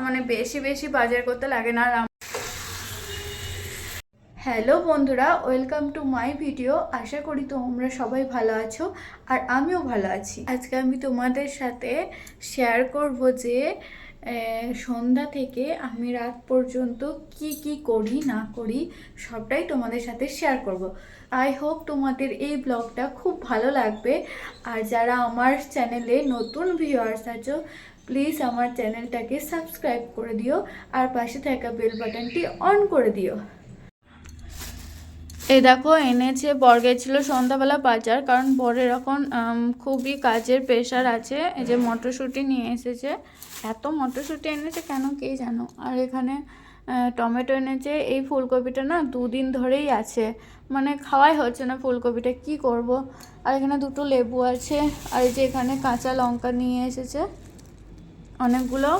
মানে বেশি বেশি বাজার করতে লাগে না। আর হ্যালো বন্ধুরা, ওয়েলকাম টু মাই ভিডিও। আশা করি তোমরা সবাই ভালো আছো আর আমিও ভালো আছি। আজকে আমি তোমাদের সাথে শেয়ার করব যে সন্ধ্যা থেকে আমি রাত পর্যন্ত কি কি করি না করি সবটাই তোমাদের সাথে শেয়ার করব। আই হোপ তোমাদের এই ব্লগটা খুব ভালো লাগবে। আর যারা আমার চ্যানেলে নতুন ভিউয়ার্স আছো, প্লিজ আমার চ্যানেলটাকে সাবস্ক্রাইব করে দিও আর পাশে থাকা বেল বাটনটি অন করে দিও। এই দেখো এনেছে, বর গেছিল সন্ধ্যাবেলা বাজার, কারণ বরের এখন খুবই কাজের প্রেশার আছে। এই যে মটরশুঁটি নিয়ে এসেছে, এত মটরশুঁটি এনেছে কেন কে জানো। আর এখানে টমেটো এনেছে। এই ফুলকপিটা না দুদিন ধরেই আছে, মানে খাওয়াই হচ্ছে না ফুলকপিটা, কি করব। আর এখানে দুটো লেবু আছে। আর এই যে এখানে কাঁচা লঙ্কা নিয়ে এসেছে অনেকগুলো।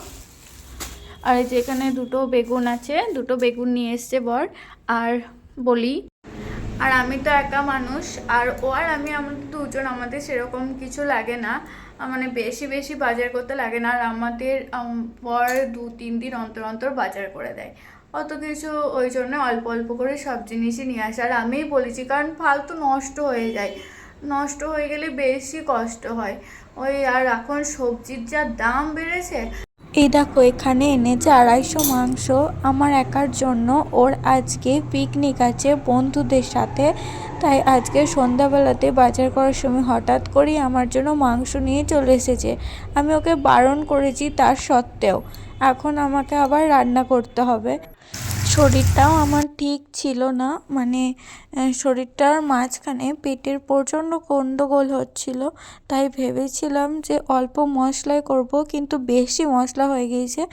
আর এই যে এখানে দুটো বেগুন আছে, দুটো বেগুন নিয়ে এসছে বর। আর বলি, আর আমি তো একা মানুষ, আর ও আর আমি, আমাদের দুজন, আমাদের সেরকম কিছু লাগে না, মানে বেশি বেশি বাজার করতে লাগে না। আর আমাদের পর 2-3 দিন অন্তর অন্তর বাজার করে দেয়, অত কিছু, ওই জন্য অল্প অল্প করে সব জিনিসই নিয়ে আসে। আর আমিই বলেছি, কারণ ফালতু নষ্ট হয়ে যায়, নষ্ট হয়ে গেলে বেশি কষ্ট হয় ওই। আর এখন সবজির যা দাম বেড়েছে। এই দেখো এখানে এনেছে 250 মাংস আমার একার জন্য। ওর আজকে পিকনিক আছে বন্ধুদের সাথে, তাই আজকে সন্ধ্যাবেলাতে বাজার করার সময় হঠাৎ করেই আমার জন্য মাংস নিয়ে চলে এসেছে। আমি ওকে বারণ করেছি, তার সত্ত্বেও এখন আমাকে আবার রান্না করতে হবে। শরীরটাও আমার ঠিক ছিল না, মানে শরীরটার মাঝখানে পেটের প্রচণ্ড গন্ডগোল হচ্ছিল, তাই ভেবেছিলাম যে অল্প মশলায় করব, কিন্তু বেশি মশলা হয়ে গিয়েছে।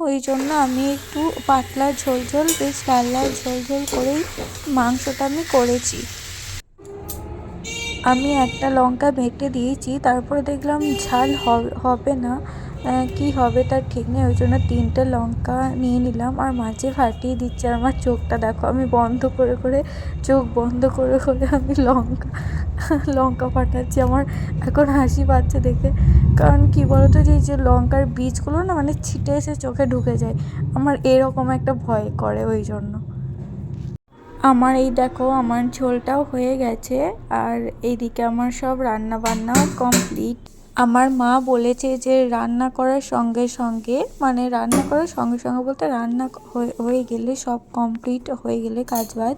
ওই জন্য আমি একটু পাতলা ঝোল ঝোল, বেশ লাল লাল ঝোল ঝোল করেই মাংসটা আমি করেছি। আমি একটা লঙ্কা বেটে দিয়েছি, তারপরে দেখলাম ঝাল হবে না, কি হবে তার ঠিক নেই, ওই জন্য 3টে লঙ্কা নিয়ে নিলাম। আর মাঝে ফাটিয়ে দিচ্ছে। আর আমার চোখটা দেখো, আমি বন্ধ করে করে, চোখ বন্ধ করে করে আমি লঙ্কা লঙ্কা ফাটাচ্ছি। আমার এখন হাসি পাচ্ছে দেখে, কারণ কি বলতো, যে লঙ্কার বীজগুলো না মানে ছিটে এসে চোখে ঢুকে যায়, আমার এরকম একটা ভয় করে, ওই জন্য। আমার এই দেখো, আমার ঝোলটাও হয়ে গেছে। আর এইদিকে আমার সব রান্না বান্নাও কমপ্লিট। আমার মা বলেছে যে রান্না করার সঙ্গে সঙ্গে, মানে রান্না করার সঙ্গে সঙ্গে বলতে রান্না হয়ে গেলে, সব কমপ্লিট হয়ে গেলে কাজবাজ,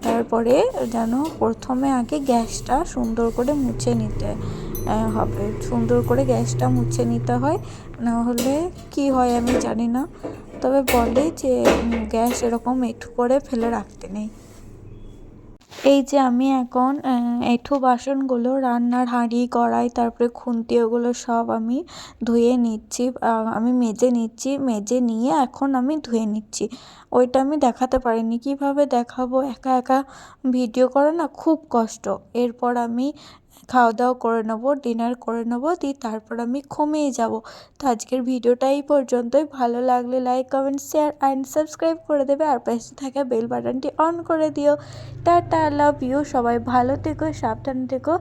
তারপরে যেন প্রথমে আগে গ্যাসটা সুন্দর করে মুছে নিতে হবে। সুন্দর করে গ্যাসটা মুছে নিতে হয়, না হলে কি হয় আমি জানি না, তবে বলে যে গ্যাস এরকম এঁঠো করে ফেলে রাখতে নেই। এই যে আমি এখন এঁঠো বাসনগুলো, রান্নার হাঁড়ি কড়াই তারপরে খুন্তি, ওগুলো সব আমি ধুয়ে নিচ্ছি। আমি মেজে নিচ্ছি, মেজে নিয়ে এখন আমি ধুয়ে নিচ্ছি। ওইটা আমি দেখাতে পারিনি, কিভাবে দেখাবো, একা একা ভিডিও করা না খুব কষ্ট। এরপর আমি খাওয়া দাওয়া করে নেবো, ডিনার করে নেবো, দিয়ে তারপর আমি ঘুমিয়ে যাব। তো আজকের ভিডিওটা এই পর্যন্তই। ভালো লাগলে like, comment, share and subscribe করে দেবে, আর পাশে থাকা বেল বাটনটি অন করে দিও। টাটা, লাভ ইউ, সবাই ভালো থেকো, সাবধানে থেকো।